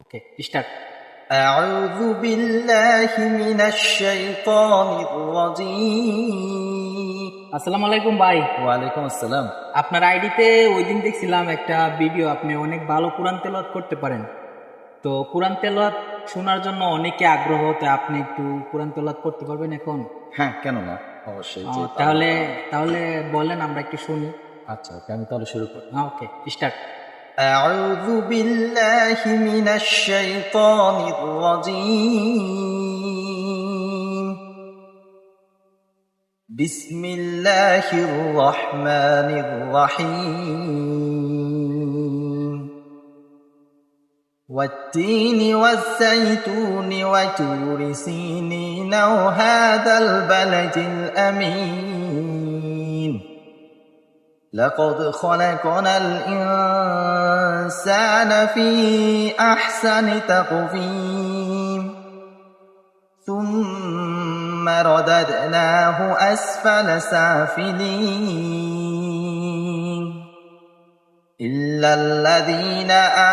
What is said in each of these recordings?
ওকে, start. أعوذ بالله من الشيطان الرجيم আসসালামু আলাইকুম ভাই। ওয়ালাইকুম আসসালাম। আপনার আইডিতে ওই দিন দেখছিলাম একটা ভিডিও, আপনি অনেক ভালো কোরআন তেলাওয়াত করতে পারেন। তো কোরআন তেলাওয়াত শোনার জন্য অনেকে আগ্রহ, তো আপনি একটু কোরআন তেলাওয়াত করতে পারবেন এখন? হ্যাঁ, কেন না, অবশ্যই। তাহলে তাহলে বলেন, আমরা একটু শুনি। আচ্ছা, ওকে, আমি তাহলে শুরু করি। ওকে, স্টার্ট। أعوذ بالله من الشيطان الرجيم بسم الله الرحمن الرحيم والتين والزيتون وطور سينين وهذا البلد الأمين لقد خلقنا الإنسان في أحسن تقويم ثم رددناه أسفل سافلين إلا الذين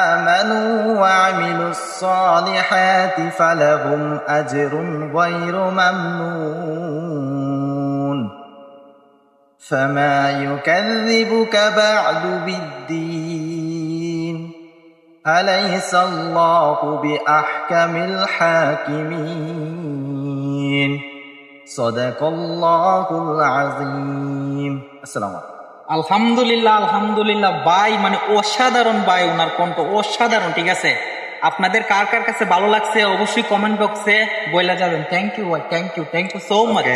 آمنوا وعملوا الصالحات فلهم أجر غير ممنون فما يكذبك بعد بالدين أليس الله بأحكم الحاكمين صدق الله العظيم السلام عليكم। আলহামদুলিল্লাহ, আলহামদুলিল্লাহ ভাই, মানে অসাধারণ ভাই, ওনার কণ্ঠ অসাধারণ। ঠিক আছে, আপনাদের কার কার কাছে ভালো লাগছে অবশ্যই কমেন্ট বক্সে বলে যাবেন। থ্যাংক ইউ ভাই, থ্যাংক ইউ সো মাচ।